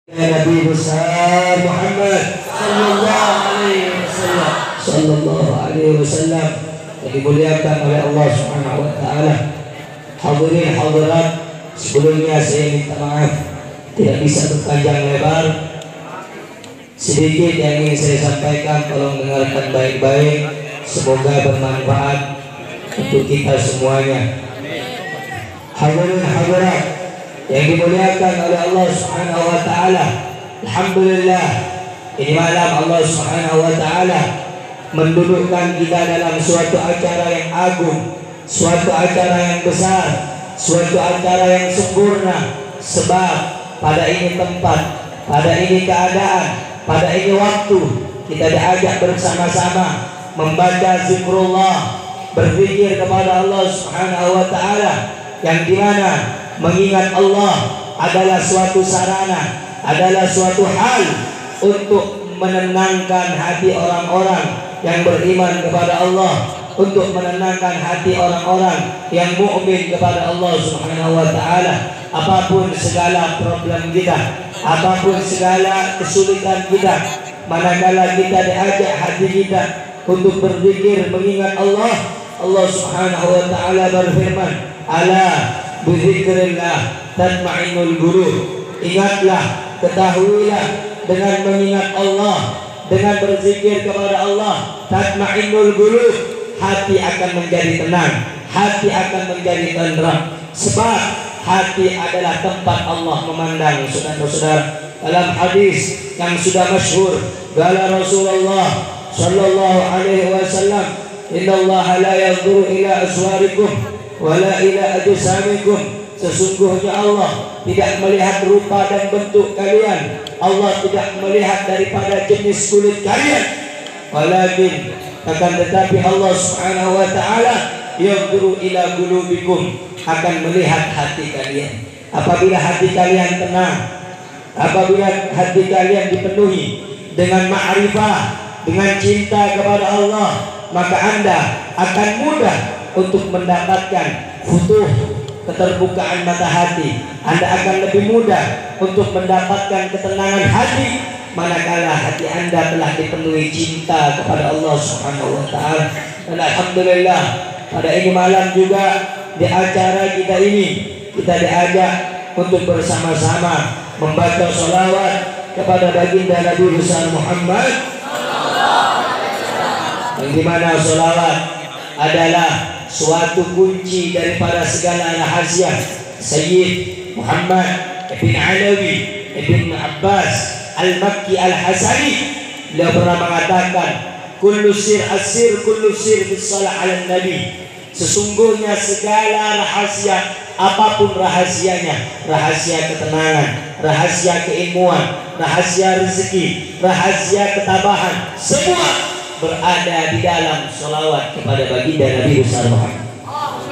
Nabi besar Muhammad sallallahu alaihi wasallam yang dimuliakan oleh Allah Subhanahu wa taala. Hadirin hadirat, sebelumnya saya minta maaf tidak bisa berpanjang lebar. Sedikit yang ingin saya sampaikan, tolong dengarkan baik-baik, semoga bermanfaat untuk kita semuanya. Hadirin hadirat yang dimuliakan oleh Allah Subhanahu wa taala, alhamdulillah, ini malam Allah Subhanahu wa taala mendudukkan kita dalam suatu acara yang agung, suatu acara yang besar, suatu acara yang sempurna. Sebab pada ini tempat, pada ini keadaan, pada ini waktu kita diajak bersama-sama membaca zikrullah, berzikir kepada Allah Subhanahu wa taala, yang dimana mengingat Allah adalah suatu sarana, adalah suatu hal untuk menenangkan hati orang-orang yang beriman kepada Allah, untuk menenangkan hati orang-orang yang mukmin kepada Allah Subhanahu wa taala. Apapun segala problem kita, apapun segala kesulitan kita, manakala kita diajak hati kita untuk berzikir mengingat Allah, Allah Subhanahu wa taala berfirman, "Ala bizikrillah tatma'innul qulub." Ingatlah, ketahuilah, dengan mengingat Allah, dengan berzikir kepada Allah, tatma'innul qulub, hati akan menjadi tenang, hati akan menjadi tenteram. Sebab hati adalah tempat Allah memandang. Saudara-saudara, dalam hadis yang sudah masyhur, qala Rasulullah sallallahu alaihi wasallam, "Innallaha la yanzuru ila aswarikum wala ila ajsamikum." Sesungguhnya Allah tidak melihat rupa dan bentuk kalian, Allah tidak melihat daripada jenis kulit kalian, walakin akan tetapi Allah Subhanahu wa taala yanzuru ila qulubikum, akan melihat hati kalian. Apabila hati kalian tenang, apabila hati kalian dipenuhi dengan ma'rifah, dengan cinta kepada Allah, maka Anda akan mudah untuk mendapatkan futuh, keterbukaan mata hati. Anda akan lebih mudah untuk mendapatkan ketenangan hati manakala hati Anda telah dipenuhi cinta kepada Allah Subhanahu wa taala. Dan alhamdulillah, pada ini malam juga di acara kita ini kita diajak untuk bersama-sama membaca sholawat kepada baginda Nabi besar Muhammad, yang dimana sholawat adalah suatu kunci daripada segala rahasia. Sayyid Muhammad ibn Alawi ibn Abbas al-Makki al-Hasani, beliau pernah mengatakan, kullu sir asir, kullu sir bisalah ala nabi. Sesungguhnya segala rahasia, apapun rahasianya, rahasia ketenangan, rahasia keilmuan, rahasia rezeki, rahasia ketabahan, semua berada di dalam sholawat kepada baginda Nabi besar Muhammad.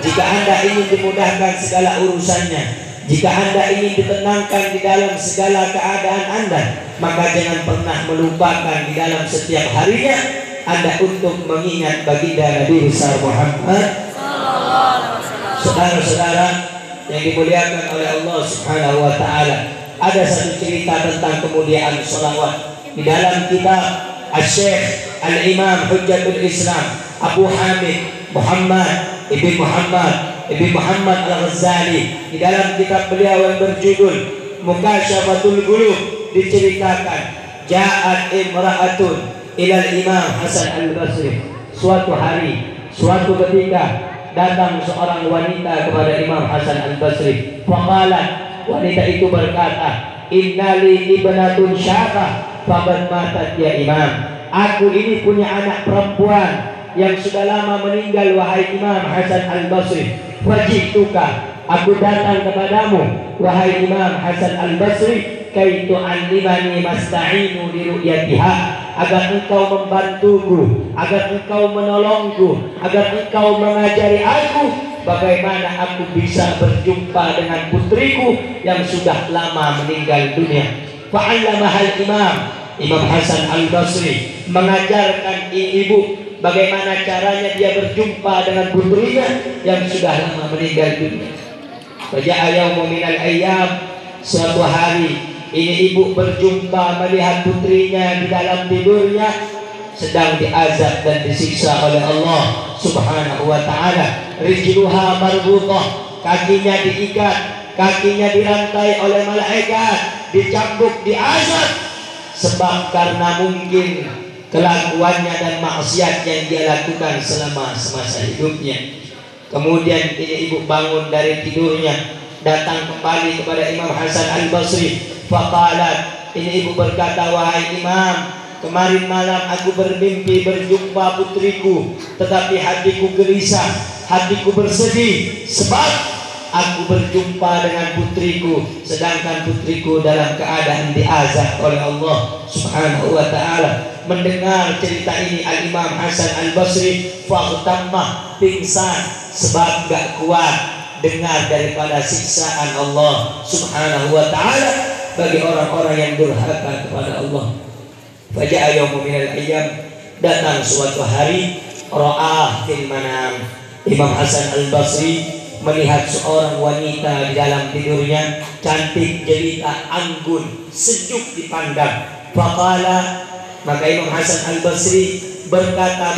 Jika Anda ingin dimudahkan segala urusannya, jika Anda ingin ditenangkan di dalam segala keadaan Anda, maka jangan pernah melupakan di dalam setiap harinya Anda untuk mengingat baginda Nabi besar Muhammad. Saudara-saudara yang dimuliakan oleh Allah Subhanahu wa taala, ada satu cerita tentang kemuliaan sholawat di dalam kitab Asy-Syaikh Al-Imam Hujjatul Islam Abu Hamid Muhammad ibn Muhammad Al-Ghazali, di dalam kitab beliau yang berjudul Mukasyafatul Qulub, diceritakan, ja'at imra'atun ilal Imam Hasan Al-Basri. Suatu hari, suatu ketika datang seorang wanita kepada Imam Hasan Al-Basri. Faqalat, wanita itu berkata, innali ibnatun syaqah faqad matat ya Imam. Aku ini punya anak perempuan yang sudah lama meninggal wahai Imam Hasan Al-Basri. Fajituka, aku datang kepadamu wahai Imam Hasan Al-Basri, kaitu anlimani masta'inu li ru'yatiha, agar engkau membantuku, agar engkau menolongku, agar engkau mengajari aku bagaimana aku bisa berjumpa dengan putriku yang sudah lama meninggal dunia. Fa'allamahal Imam Hasan Al-Basri mengajarkan ibu bagaimana caranya dia berjumpa dengan putrinya yang sudah lama meninggal dunia. Faja'a yaumun minal ayyam, suatu hari ini ibu berjumpa melihat putrinya di dalam tidurnya sedang diazab dan disiksa oleh Allah Subhanahu wa ta'ala. Rijluha marbutah, kakinya diikat, kakinya dirantai oleh malaikat, dicambuk, diazab sebab karena mungkin kelakuannya dan maksiat yang dia lakukan selama semasa hidupnya. Kemudian ini ibu bangun dari tidurnya, datang kembali kepada Imam Hasan Al-Basri. Faqalat, ini ibu berkata, wahai Imam, kemarin malam aku bermimpi berjumpa putriku, tetapi hatiku gelisah, hatiku bersedih sebab aku berjumpa dengan putriku, sedangkan putriku dalam keadaan diazab oleh Allah Subhanahu wa ta'ala. Mendengar cerita ini Al-Imam Hasan Al-Basri faqtammah, pingsan sebab gak kuat dengar daripada siksaan Allah Subhanahu wa ta'ala bagi orang-orang yang durhaka kepada Allah. Faja'a yawmun minal ayyam, datang suatu hari, ra'ah fil manam, Imam Hasan Al-Basri melihat seorang wanita di dalam tidurnya, cantik, jelita, anggun, sejuk dipandang. Faqala, maka Imam Hasan Al-Basri bertanya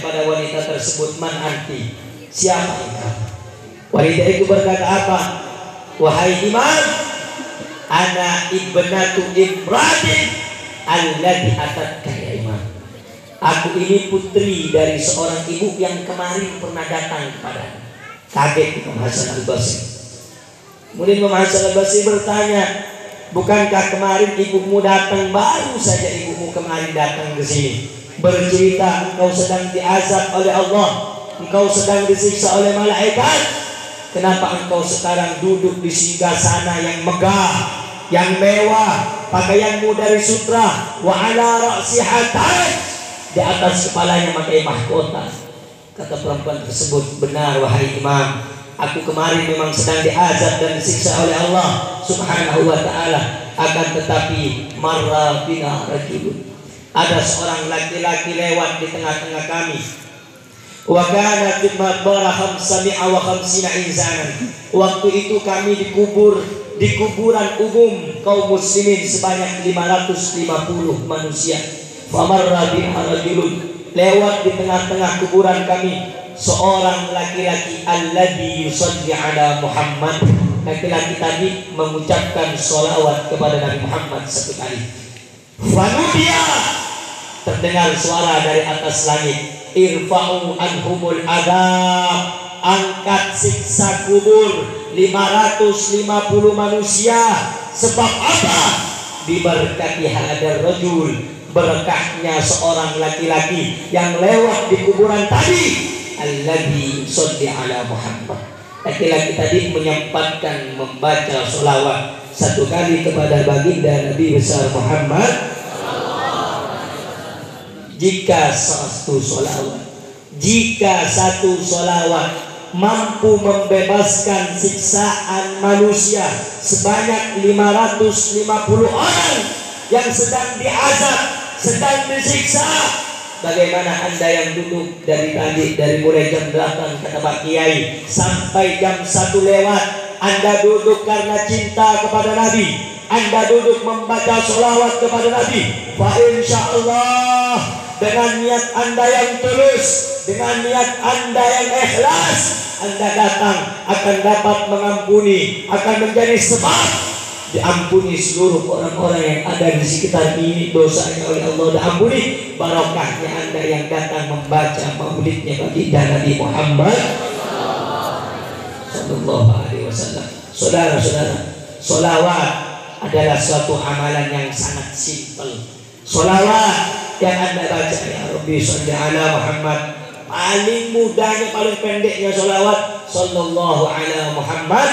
kepada wanita tersebut, man anti, siapa engkau? Wanita itu berkata apa? Wahai Imam, ana ibnatu imratin alladhi atatka ya Imam. Aku ini putri dari seorang ibu yang kemarin pernah datang kepada. Kaget Imam Hasan Al-Basri. Kemudian Imam Hasan Al-Basri bertanya, bukankah kemarin ibumu datang, baru saja ibumu kemarin datang ke sini, bercerita engkau sedang diazab oleh Allah, engkau sedang disiksa oleh malaikat. Kenapa engkau sekarang duduk di singgasana yang megah, yang mewah, pakaianmu dari sutra, wa ala ra'siha taj, di atas kepalanya pakai mahkota. Kata perempuan tersebut, benar wahai Imam, aku kemarin memang sedang diazab dan disiksa oleh Allah Subhanahu wa ta'ala. Akan tetapi marra bina rajulun, ada seorang laki-laki lewat di tengah-tengah kami. Wa kana fil maqbara 550 insanan. Waktu itu kami dikubur di kuburan umum kaum muslimin sebanyak 550 manusia. Famarra bina rajulun, lewat di tengah-tengah kuburan kami seorang laki-laki alladhi yusalli ala Muhammad. Laki-laki tadi mengucapkan sholawat kepada Nabi Muhammad satu kali. Fanudia, terdengar suara dari atas langit, irfa'u anhumul adab, angkat siksa kubur 550 manusia. Sebab apa? Diberkati hadar rajul, berkahnya seorang laki-laki yang lewat di kuburan tadi, alladhi sholli ala Muhammad. Laki-laki tadi menyempatkan membaca sholawat satu kali kepada baginda Nabi besar Muhammad. Jika satu sholawat mampu membebaskan siksaan manusia sebanyak 550 orang yang sedang diazab, sedang disiksa, bagaimana anda yang duduk dari tadi, dari mulai jam 8 kata Pak Kiai sampai jam 1 lewat, anda duduk karena cinta kepada Nabi, anda duduk membaca sholawat kepada Nabi. Fa insyaallah dengan niat anda yang tulus, dengan niat anda yang ikhlas, anda datang akan dapat mengampuni, akan menjadi sebab diampuni seluruh orang-orang yang ada di sekitar ini, dosanya oleh Allah diampuni. Barokahnya anda yang datang membaca maulidnya baginda Nabi Muhammad sallallahu alaihi wasallam. Saudara-saudara, sholawat adalah suatu amalan yang sangat simpel. Sholawat yang anda baca, ya Rabbi sholli ala Muhammad, paling mudahnya, paling pendeknya sholawat sallallahu ala Muhammad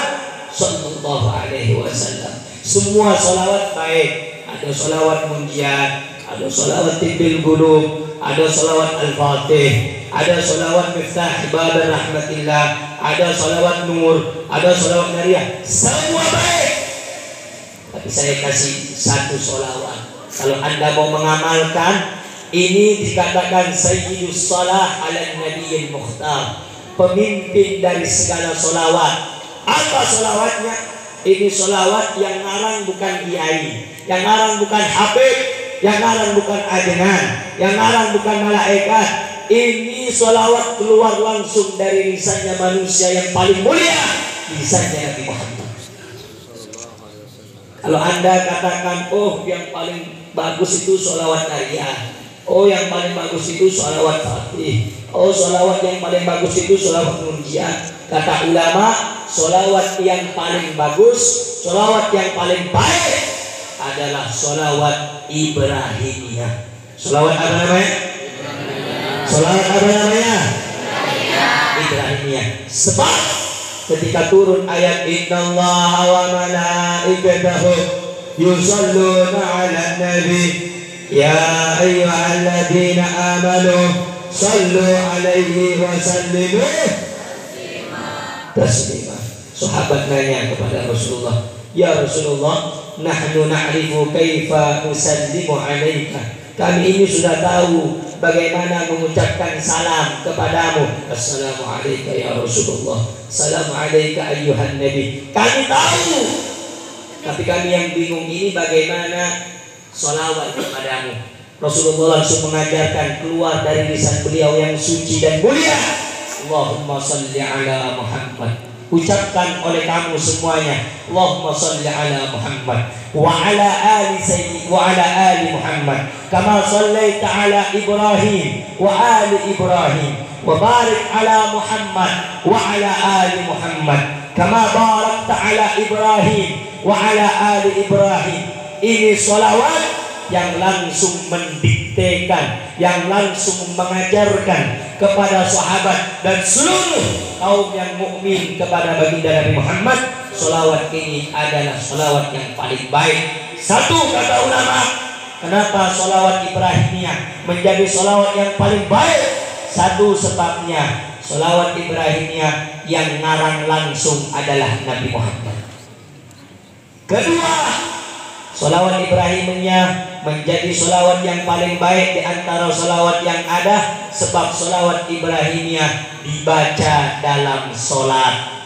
sallallahu alaihi wasallam. Semua sholawat baik, ada sholawat munjiat, ada sholawat tibbil qulub, ada sholawat al-fatih, ada sholawat miftah ibadah rahmatillah, ada sholawat nur, ada sholawat nariyah, semua baik. Tapi saya kasih satu sholawat, kalau anda mau mengamalkan ini, dikatakan sayyidus shalah ala nabiyil mukhtar, pemimpin dari segala sholawat. Apa sholawatnya? Ini sholawat yang ngarang bukan kiai, yang ngarang bukan habib, yang ngarang bukan ajengan, yang ngarang bukan malaikat. Ini sholawat keluar langsung dari lisannya manusia yang paling mulia, lisannya Nabi Muhammad. Kalau Anda katakan, oh yang paling bagus itu sholawat Nariyah, oh yang paling bagus itu sholawat Fatih, oh sholawat yang paling bagus itu sholawat Nurjiah. Kata ulama, sholawat yang paling bagus, sholawat yang paling baik adalah sholawat Ibrahimiyah. Sholawat apa namanya? Sholawat apa namanya? Ibrahimiyah. Sebab ketika turun ayat innallaha wa malaikatahu yusalluna 'alan nabi ya ayyuhalladzina amanu sallu 'alaihi wa sallimu taslima. Sahabat nanya kepada Rasulullah, ya Rasulullah, nahnu na'rifu kaifa nusallimu 'alaika. Kami ini sudah tahu bagaimana mengucapkan salam kepadamu. Assalamu alayka ya Rasulullah, assalamu alayka ayyuhan nabi. Kami tahu, tapi kami yang bingung ini bagaimana sholawat kepadamu. Rasulullah langsung mengajarkan keluar dari lisan beliau yang suci dan mulia. Allahumma salli ala Muhammad. Ucapkan oleh kamu semuanya, Allahumma salli ala Muhammad wa ala ali sayyidi wa ala ali Muhammad kama sallaita ala Ibrahim wa ali Ibrahim wa barik ala Muhammad wa ala ali Muhammad kama barakta ala Ibrahim wa ala ali Ibrahim. Ini sholawat yang langsung mendiktekan, yang langsung mengajarkan kepada sahabat dan seluruh kaum yang mukmin kepada baginda Nabi Muhammad. Sholawat ini adalah sholawat yang paling baik. Satu, kata ulama, kenapa sholawat Ibrahimiyah menjadi sholawat yang paling baik? Satu sebabnya, sholawat Ibrahimiyah yang ngarang langsung adalah Nabi Muhammad. Kedua, sholawat Ibrahimiyah menjadi sholawat yang paling baik di antara sholawat yang ada, sebab sholawat Ibrahimiyah dibaca dalam sholat.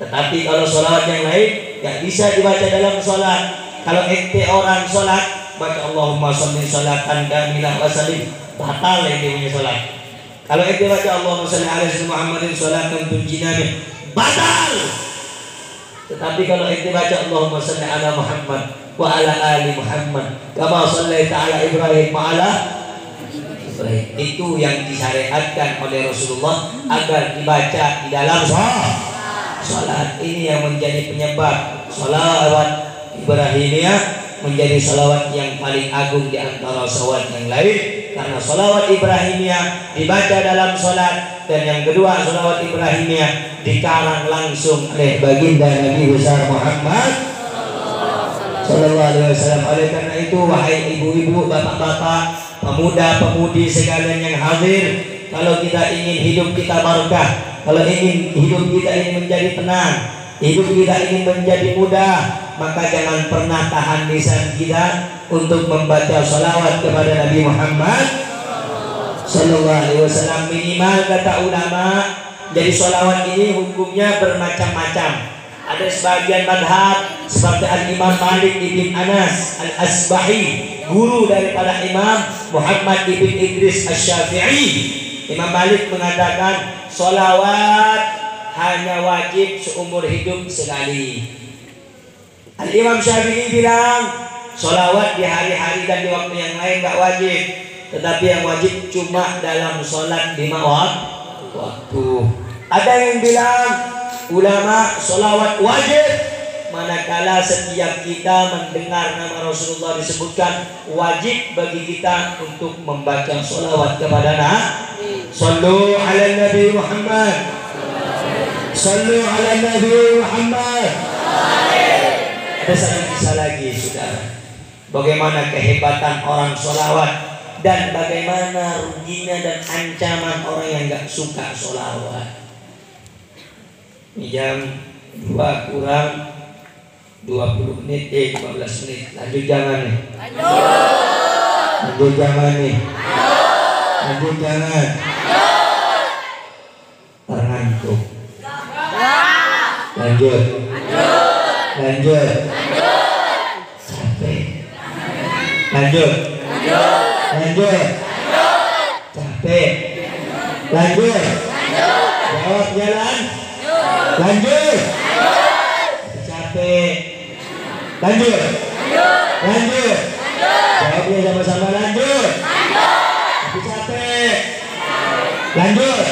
Tetapi kalau sholawat yang lain gak bisa dibaca dalam sholat. Kalau ente orang sholat baca Allahumma sholli sholatan kamilah wa sallim, batal yang dia punya sholat. Kalau ente baca Allahumma sholli ala Muhammadin sholatan tunjina, batal. Tetapi kalau ente baca Allahumma sholli ala Muhammad wa ala ali Muhammad kama shallaita ala Ibrahim wa ala Ibrahim, itu yang disyariatkan oleh Rasulullah agar dibaca di dalam sholat. Ini yang menjadi penyebab sholawat Ibrahimiyah menjadi sholawat yang paling agung di antara sholawat yang lain, karena sholawat Ibrahimiyah dibaca dalam sholat. Dan yang kedua, sholawat Ibrahimiyah dikarang langsung oleh baginda Nabi besar Muhammad Sallallahu Alaihi Wasallam. Oleh karena itu, wahai ibu-ibu, bapak-bapak, pemuda-pemudi sekalian yang hadir, kalau kita ingin hidup kita barokah, kalau ingin hidup kita ingin menjadi tenang, hidup kita ingin menjadi mudah, maka jangan pernah tahan lisan kita untuk membaca sholawat kepada Nabi Muhammad Sallallahu Alaihi Wasallam. Minimal, kata ulama, jadi sholawat ini hukumnya bermacam-macam. Ada sebagian madhab seperti Al-Imam Malik ibn Anas Al-Asbahi, guru daripada Imam Muhammad ibn Idris Asy-Syafi'i. Imam Malik mengatakan sholawat hanya wajib seumur hidup sekali. Al-Imam Syafi'i bilang sholawat di hari-hari dan di waktu yang lain gak wajib, tetapi yang wajib cuma dalam sholat 5 waktu. Ada yang bilang ulama sholawat wajib manakala setiap kita mendengar nama Rasulullah disebutkan, wajib bagi kita untuk membaca sholawat kepada Nabi. Sallu ala Nabi Muhammad, sallu ala Nabi Muhammad. Ada satu kisah lagi, saudara, bagaimana kehebatan orang sholawat dan bagaimana ruginya dan ancaman orang yang gak suka sholawat. Jam 2 kurang 20 menit, 15 menit. Lanjut jangan nih. Lanjut jangan nih. Lanjut jangan. Terngantuk. Lanjut. Lanjut. Capek. Lanjut. Lanjut. Capek. Lanjut. Jawab jalan. Lanjut. Capek. Lanjut. Lanjut. Jawabnya sama-sama lanjut. Tapi capek. Lanjut.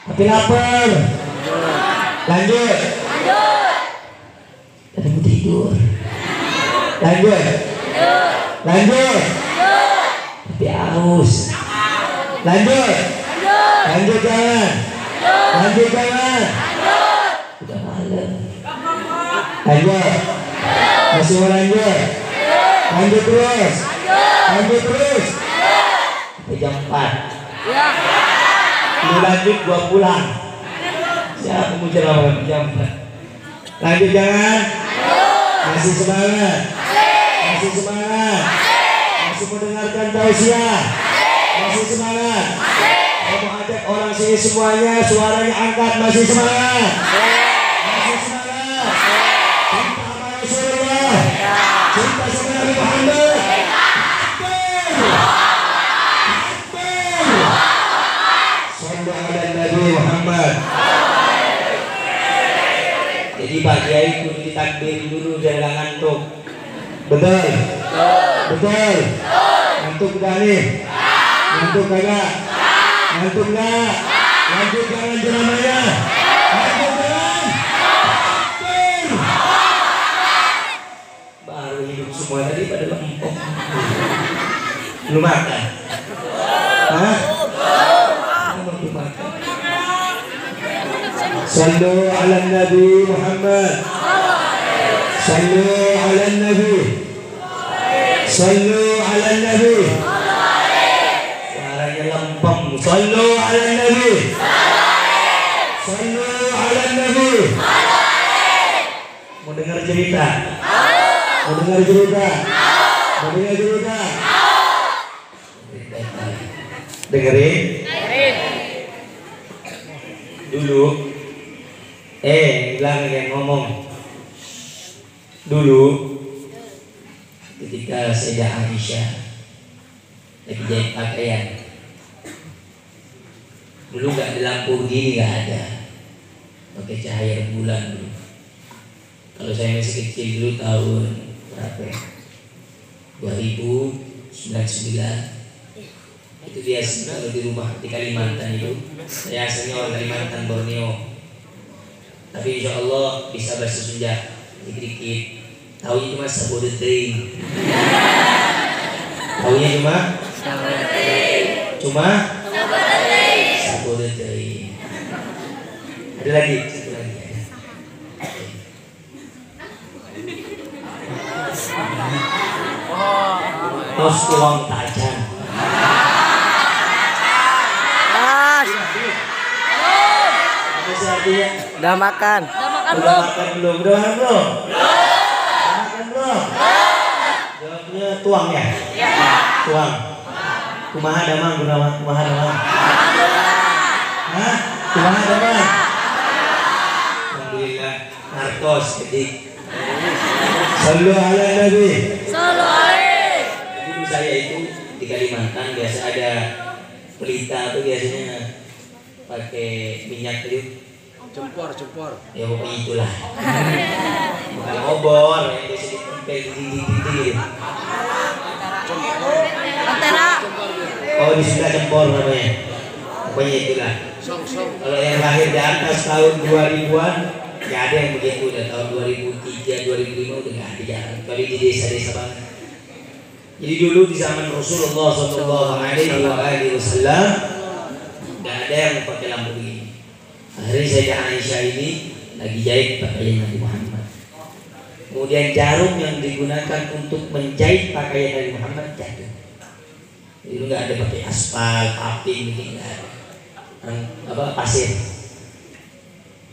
Tapi lapar. Lanjut. Tapi mau tidur. Lanjut. Lanjut. Tapi haus. Lanjut. Lanjut jangan. Lanjut jangan. Udah malam. Lanjut. Masih mau lanjut. Lanjut terus. Lanjut terus. Sampai jam 4. Lu lanjut gua pulang. Siapa mau ceramah jam 4? Lanjut jangan. Masih semangat. Masih semangat. Masih mendengarkan tausiah. Masih semangat. Kamu ajak orang sini semuanya, suaranya angkat. Masih semangat. Masih semangat. Cinta sama Rasulullah. Cinta sama Nabi Muhammad. Sallu ala Nabi Muhammad. Jadi Pak Kiai kudu ditakbir dulu jangan ngantuk. Betul. Betul. Ngantuk udah nih. Ngantuk kagak? Ngantuk enggak? Lanjut jangan ceramahnya. Lanjut jangan. Baru hidup semua tadi pada lempok. Belum makan? Hah? Belum makan. Sallu ala Nabi Muhammad. Sallu ala Nabi. Sallu ala Nabi. Suaranya lempem. Sallu ala Nabi. Sallu ala Nabi. Mau dengar cerita? Mau dengar cerita? Mau dengar cerita? Dengerin. Dulu bilang yang ngomong. Dulu ketika Sayyidah Aisyah lagi jahit pakaian, dulu gak ada lampu begini, gak ada, pakai cahaya bulan dulu. Kalau saya masih kecil dulu tahun berapa ya? 2009 itu biasa kalau di rumah di Kalimantan itu. Saya asalnya orang Kalimantan, Borneo, tapi insya Allah bisa bahasa Sunda dikit-dikit. Taunya cuma sabodeteuing. Taunya cuma sabodeteuing. Ada lagi, satu lagi. Tos tuang tajan. Udah makan. Udah makan belum? Udah makan belum? Makan belum? Jawabnya tuang ya? Tuang. Kumaha damang, kumaha damang. Hah? Kumaha damang. Alhamdulillah. Narkos kedik. Sallu ala Nabi. Sallu alaihi. Dulu saya itu di Kalimantan biasa ada pelita tuh biasanya pakai minyak itu. Jempor. Ya pokoknya itulah. Bukan obor yang biasa ditempel di Antara. Oh di sebelah jempor namanya. Pokoknya itulah. Kalau yang lahir di atas tahun 2000-an gak ada yang begitu. Udah tahun 2003, 2005 udah gak ada jalan. Kecuali di desa-desa banget. Jadi dulu di zaman Rasulullah SAW gak ada yang pakai lampu begini. Akhirnya Sayyidah Aisyah ini lagi jahit pakaian Nabi Muhammad. Kemudian jarum yang digunakan untuk menjahit pakaian Nabi Muhammad jatuh. Jadi nggak ada pakai aspal, paping, gitu nggak ada. Pasir.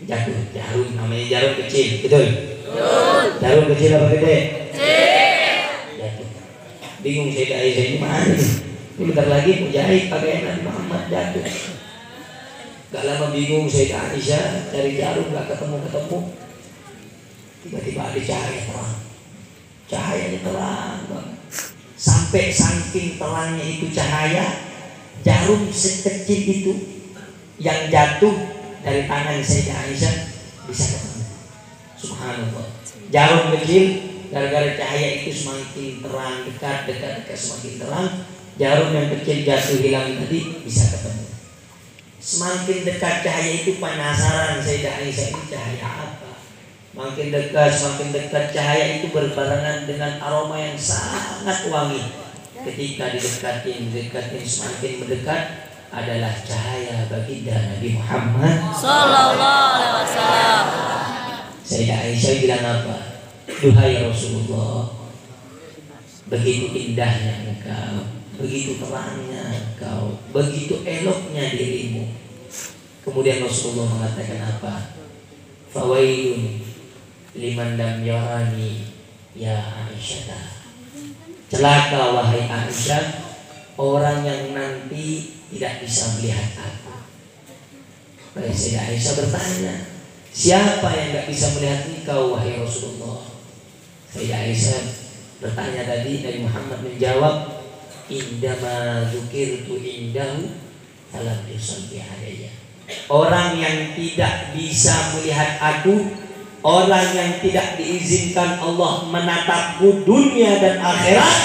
Jatuh jarum, namanya jarum kecil, betul? Jarum kecil apa gede? Jatuh. Bingung Sayyidah Aisyah ini mana nih? Ini bentar lagi mau jahit pakaian Nabi Muhammad jatuh. Gak lama bingung Sayyidah Aisyah cari jarum gak ketemu. Tiba-tiba ada cahaya terang. Cahayanya terang banget. Sampai saking terangnya itu cahaya, jarum sekecil itu yang jatuh dari tangan Sayyidah Aisyah bisa ketemu. Subhanallah. Jarum kecil, gara-gara cahaya itu semakin terang, dekat semakin terang, jarum yang kecil jatuh hilang tadi bisa ketemu. Semakin dekat cahaya itu penasaran Sayyidah Aisyah, ini cahaya apa? Makin dekat cahaya itu berbarengan dengan aroma yang sangat wangi. Ketika didekatin semakin mendekat adalah cahaya baginda Nabi Muhammad Sallallahu Alaihi Wasallam. Sayyidah Aisyah bilang apa? Duhai Rasulullah, begitu indahnya engkau, begitu terangnya engkau, begitu eloknya dirimu. Kemudian Rasulullah mengatakan apa? Fawailun liman lam yarani ya Aisyah. Celaka wahai Aisyah, orang yang nanti tidak bisa melihat aku. Baik, Sayyidah Aisyah bertanya, siapa yang tidak bisa melihat engkau wahai Rasulullah? Sayyidah Aisyah bertanya tadi, Nabi Muhammad menjawab, indama dzukirtu indahu falam yusalli alayya. Orang yang tidak bisa melihat aku, orang yang tidak diizinkan Allah menatapku dunia dan akhirat,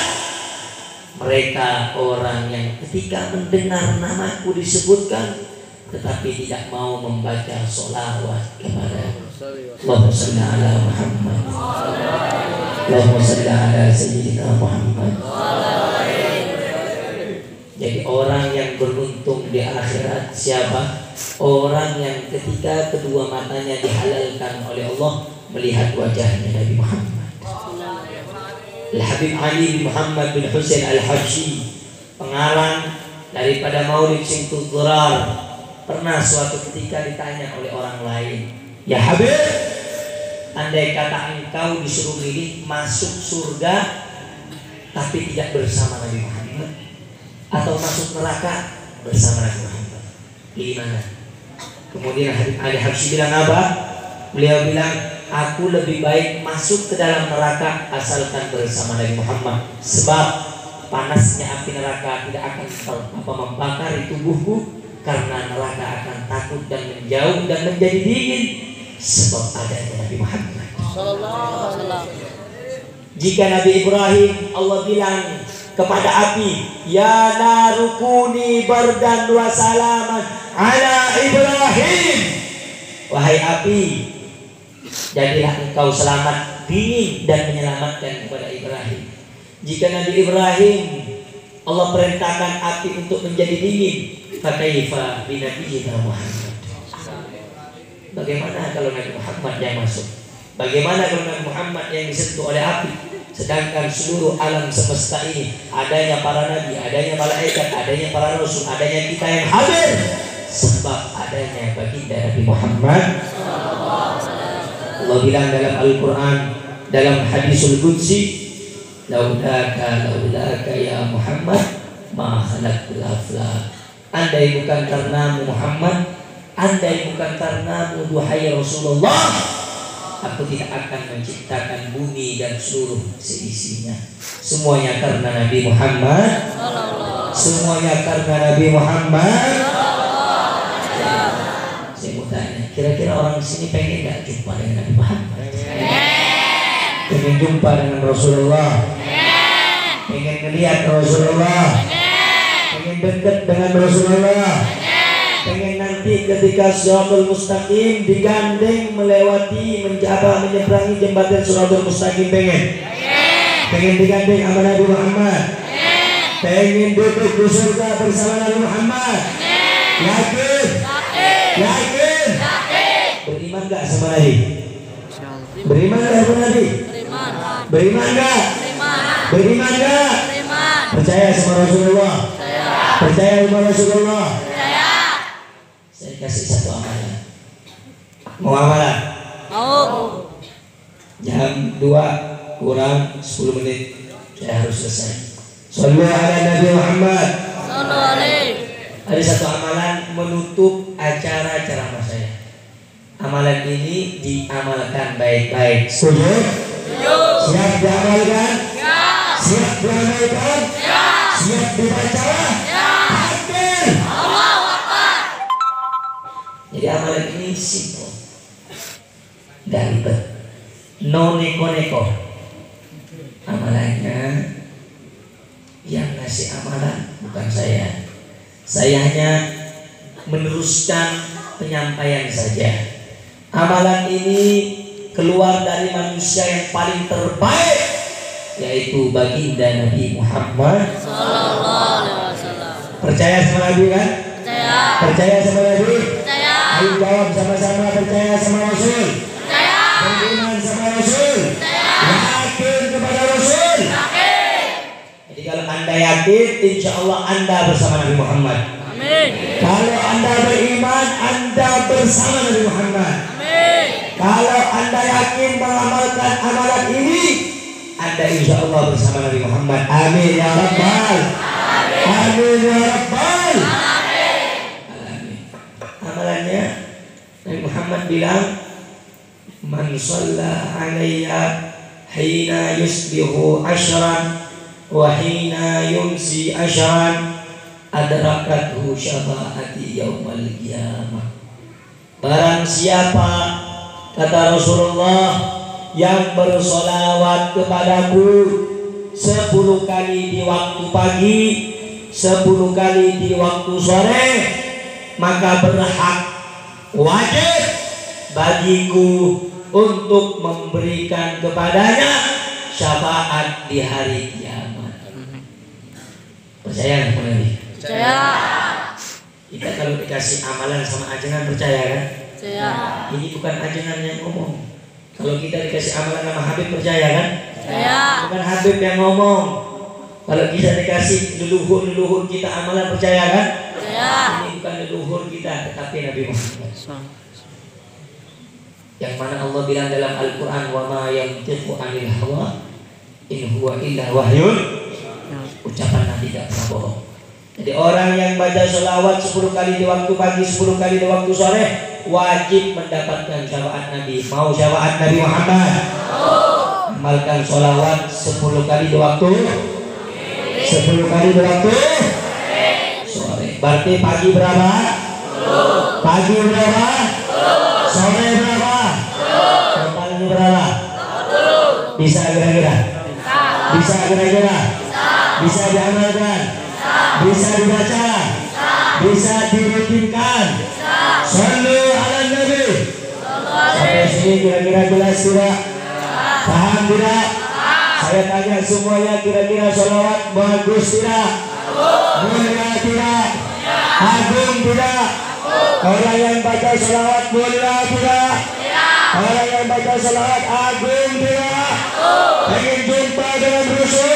mereka orang yang ketika mendengar namaku disebutkan tetapi tidak mau membaca sholawat kepada Allahumma shalli ala Muhammad, Allahumma shalli ala Sayyidina Muhammad. Jadi orang yang beruntung di akhirat siapa? Orang yang ketika kedua matanya dihalalkan oleh Allah melihat wajahnya Nabi Muhammad. Al-Habib Ali bin Muhammad bin Husain Al-Habsyi, pengarang daripada Maulid Syimtul Durar, pernah suatu ketika ditanya oleh orang lain, ya Habib, andai kata engkau disuruh milih masuk surga tapi tidak bersama Nabi Muhammad, atau masuk neraka bersama Nabi Muhammad, pilih mana? Kemudian Habib Ali Habsyi bilang apa? Beliau bilang, aku lebih baik masuk ke dalam neraka asalkan bersama Nabi Muhammad, sebab panasnya api neraka tidak akan membakar tubuhku, karena neraka akan takut dan menjauh dan menjadi dingin sebab adanya Nabi Muhammad. Jika Nabi Ibrahim Allah bilang kepada api, ya narukuni bardan wa salaman ala Ibrahim, wahai api, jadilah engkau selamat, dingin dan menyelamatkan kepada Ibrahim. Jika Nabi Ibrahim Allah perintahkan api untuk menjadi dingin, fakaifa bi nabiyina Muhammad. Bagaimana kalau Nabi Muhammad yang masuk? Bagaimana kalau Nabi Muhammad yang disentuh oleh api? Sedangkan seluruh alam semesta ini adanya para nabi, adanya malaikat, adanya para rasul, adanya kita yang hadir sebab adanya baginda Nabi Muhammad. Allah bilang dalam Al-Quran, dalam hadisul qudsi, laulaka ya Muhammad ma khalaqtul aflak. Andai bukan karenamu Muhammad, andai bukan karenamu duhai Rasulullah, aku tidak akan menciptakan bumi dan seluruh seisinya. Semuanya karena Nabi Muhammad. Semuanya karena Nabi Muhammad. Saya mau tanya, kira-kira orang di sini pengen nggak jumpa dengan Nabi Muhammad? Pengen jumpa dengan Rasulullah? Pengen melihat Rasulullah? Pengen dekat dengan Rasulullah? Pengen nanti ketika Shiratul Mustaqim digandeng melewati menyeberangi jembatan Shiratul Mustaqim, pengen digandeng sama Nabi Muhammad, pengen duduk di surga bersama Nabi Muhammad, yakin? Beriman gak sama Nabi? Beriman gak sama Nabi? Beriman gak? Beriman gak? Percaya sama Rasulullah? Percaya sama Rasulullah? Saya kasih satu amalan. Mau amalan? Mau. Jam 2 kurang 10 menit saya harus selesai. Shallu ala Nabi Muhammad. Sallallahu alaihi. Ada satu amalan menutup acara ceramah saya. amalan ini diamalkan baik-baik. Setuju? Siap diamalkan? Siap diamalkan? Siap dibaca? Takbir! Allahu Akbar. Jadi amalan ini simple, gak ribet, no neko-neko. Amalannya yang ngasih amalan bukan saya hanya meneruskan penyampaian saja. Amalan ini keluar dari manusia yang paling terbaik, yaitu baginda Nabi Muhammad Sallallahu alaihi wasallam. Percaya sama Nabi kan? Percaya. Percaya sama Nabi? Percaya. Ayo jawab sama-sama, percaya sama Rasul. Percaya. Beriman sama Rasul. Percaya. Yakin kepada Rasul. Yakin. Jadi kalau anda yakin, insya Allah anda bersama Nabi Muhammad. Amin. Kalau anda beriman, anda bersama Nabi Muhammad. Amin. Kalau anda yakin mengamalkan amalan ini, anda insya Allah bersama Nabi Muhammad. Amin ya Rabbal. Amin ya Rabbal. Amin. Amalannya Nabi Muhammad bilang, man shalla alayya hina yusbihu ashran wa hina yumsi ashran adrakathu syafaati yaumal qiyamah. Barang siapa, kata Rasulullah, yang bersolawat kepadaku 10 kali di waktu pagi, 10 kali di waktu sore, maka berhak, wajib bagiku untuk memberikan kepadanya syafaat di hari kiamat. Percaya nggak Nabi? Percaya. Kita kalau dikasih amalan sama ajengan percaya kan? Percaya. Ini bukan ajengan yang ngomong. Kalau kita dikasih amalan sama Habib percaya kan? Percaya. Bukan Habib yang ngomong. Kalau kita dikasih leluhur kita amalan percaya kan? Percaya. Ini bukan leluhur kita, tetapi Nabi Muhammad. Yang mana Allah bilang dalam Al-Quran, wa ma yantiqu 'anil hawa in huwa illa wahyun. Ucapan Nabi tidak pernah bohong. Jadi orang yang baca sholawat 10 kali di waktu pagi, 10 kali di waktu sore, wajib mendapatkan syafaat Nabi. Mau syafaat Nabi Muhammad? Amalkan sholawat 10 kali di waktu 10 kali di waktu sore. Berarti pagi berapa? Pagi berapa? Sore berapa? Totalnya berapa? Bisa kira-kira? Bisa kira-kira? Bisa diamalkan? Bisa dibaca? Bisa dirutinkan? Sallu ala Nabi. Sampai sini kira-kira jelas tidak? Paham tidak? Saya tanya semuanya, kira-kira sholawat bagus tidak? Mulia tidak? Agung tidak? Orang yang baca sholawat mulia tidak? Orang yang baca sholawat agung tidak? Ingin jumpa dengan Rasul?